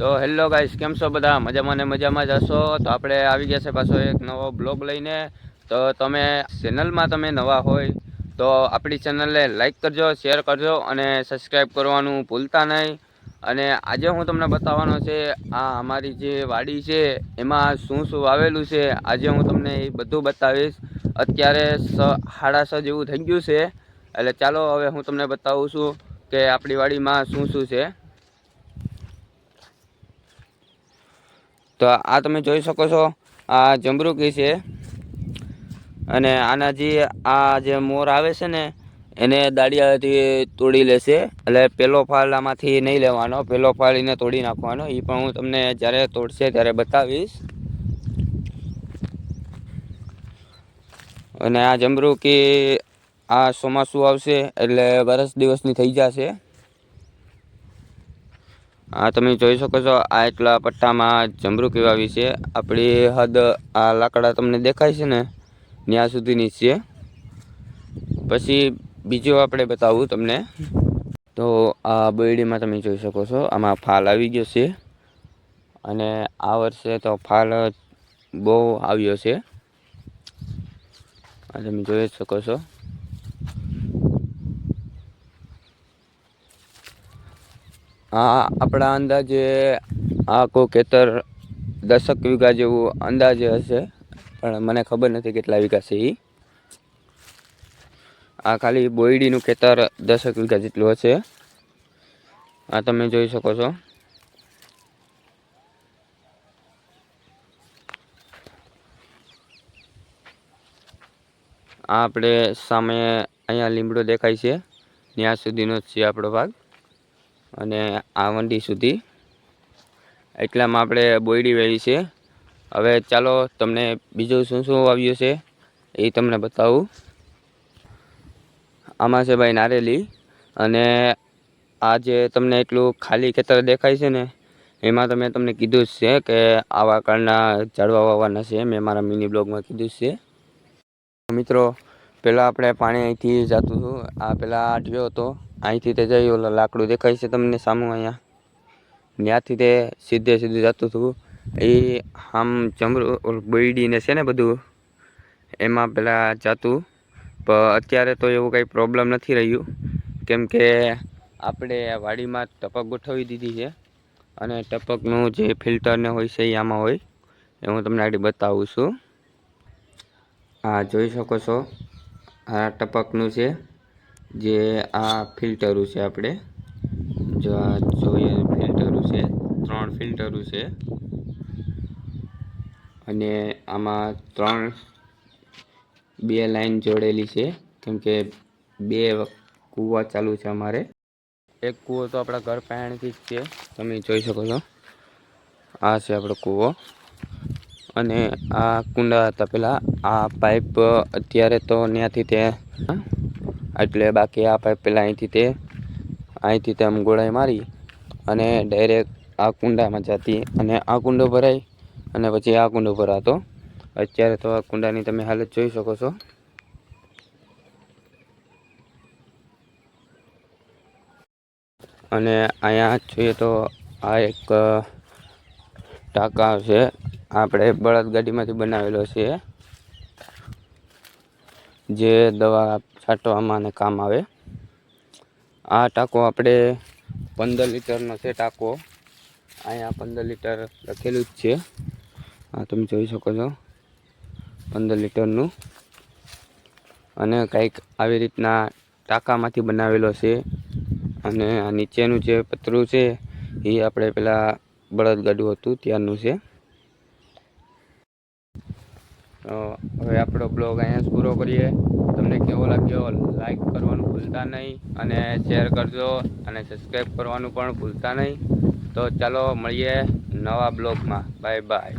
તો hello guys, કેમ છો બધા? મજામાં ને મજામાં જ હશો. તો આપણે આવી ગયા છે પાછો એક નવો બ્લોગ લઈને. તો તમે ચેનલમાં તમે નવા હોય તો આપણી ચેનલને લાઈક કરજો, શેર કરજો અને સબસ્ક્રાઈબ કરવાનું ભૂલતા નહીં. અને આજે હું તમને બતાવવાનો છે આ અમારી જે વાડી છે એમાં શું શું વાવેલું છે. આજે હું તમને એ બધું બતાવીશ. અત્યારે 6:30 જેવું થઈ ગયું છે, એટલે ચાલો હવે હું તમને બતાવું છું કે આપણી વાડીમાં શું શું છે. તો આ તમે જોઈ શકો છો, આ જમરૂકી છે. અને આના જે મોર આવે છે ને એને દાળિયાથી તોડી લેશે. એટલે પેલો ફાલ આમાંથી નહીં લેવાનો, પેલો ફાલ એને તોડી નાખવાનો. એ પણ હું તમને જ્યારે તોડશે ત્યારે બતાવીશ. અને આ જમરૂકી આ ચોમાસું આવશે એટલે વરસ દિવસની થઈ જશે. આ તમે જોઈ શકો છો, આ એટલા પટ્ટામાં જમરૂકી વાવી છે. આપણી હદ આ લાકડા તમને દેખાય છે ને ત્યાં સુધીની છે. પછી બીજું આપણે બતાવું તમને. તો આ બોયડીમાં તમે જોઈ શકો છો, આમાં ફાલ આવી ગયો છે. અને આ વર્ષે તો ફાલ બહુ આવ્યો છે, આ તમે જોઈ શકો છો. આ આપણા અંદાજે આખું ખેતર 10 વીઘા જેવું અંદાજે હશે, પણ મને ખબર નથી કેટલા વીઘા છે. આ ખાલી બોયડીનું ખેતર 10 વીઘા જેટલું હશે. આ તમે જોઈ શકો છો. આ આપણે સામે અહીંયા લીમડો દેખાય છે, ત્યાં સુધીનો જ છે આપણો ભાગ. અને આ વંડી સુધી એટલામાં આપણે બોયડી વેરી છે. હવે ચાલો તમને બીજું શું શું આવ્યું છે એ તમને બતાવું. આમાં છે ભાઈ નારેલી. અને આ જે તમને એટલું ખાલી ખેતર દેખાય છે ને એમાં તો મેં તમને કીધું જ છે કે આવા કાળના ઝાડવા વાવવાના છે. મેં મારા મિની બ્લોગમાં કીધું જ છે. મિત્રો, પહેલાં આપણે પાણી અહીંથી જતું હતું. આ પહેલાં આટ્યો હતો, અહીંથી તે જઈ ઓલા લાકડું દેખાય છે તમને સામું અહીંયા, ત્યાંથી તે સીધે સીધું જતું હતું. એ આમ બોયડીને છે ને બધું એમાં પહેલાં જતું. પણ અત્યારે તો એવું કંઈ પ્રોબ્લેમ નથી રહ્યું, કેમ કે આપણે વાડીમાં ટપક ગોઠવી દીધી છે. અને ટપકનું જે ફિલ્ટરને હોય છે એ આમાં હોય, એ હું તમને આગળ બતાવું છું. આ જોઈ શકો છો, આ ટપકનું છે, જે આ ફિલ્ટરું છે. આપણે જો આ જોઈએ ફિલ્ટરું છે, 3 ફિલ્ટરું છે. અને આમાં 2 લાઈન જોડેલી છે, કેમ કે 2 કૂવા ચાલુ છે અમારે. એક કૂવો તો આપણા ઘર પાસેથી જ છે, તમે જોઈ શકો છો. આ છે આપણો કૂવો. અને આ કુંડા હતા પહેલાં. આ પાઇપ અત્યારે તો ત્યાંથી તે એટલે બાકી આ પાઇપ પહેલાં અહીંથી તે આમ ગોળાઈ મારી અને ડાયરેક્ટ આ કુંડામાં જતી. અને આ કુંડો ભરાય અને પછી આ કુંડો ભરાતો. અત્યારે તો આ કુંડાની તમે હાલત જોઈ શકો છો. અને અહીંયા જોઈએ તો આ એક ટાંકા છે, આપણે બળદગાડીમાંથી બનાવેલો છે, જે દવા છાંટવામાં અને કામ આવે. આ ટાંકો આપણે 15 લીટરનો છે ટાંકો. અહીંયા 15 લીટર લખેલું જ છે. આ તમે જોઈ શકો છો, 15 લીટરનું. અને કંઈક આવી રીતના ટાંકામાંથી બનાવેલો છે. અને આ નીચેનું જે પતરું છે એ આપણે પેલા બળદગાડું હતું ત્યારનું છે. હવે આપણો બ્લોગ અહીંયા જ પૂરો કરીએ. તમને કેવો લાગ્યો લાઈક કરવાનું ભૂલતા નહીં, અને શેર કરજો અને સબસ્ક્રાઈબ કરવાનું પણ ભૂલતા નહીં. તો ચાલો મળીએ નવા બ્લોગમાં. Bye bye.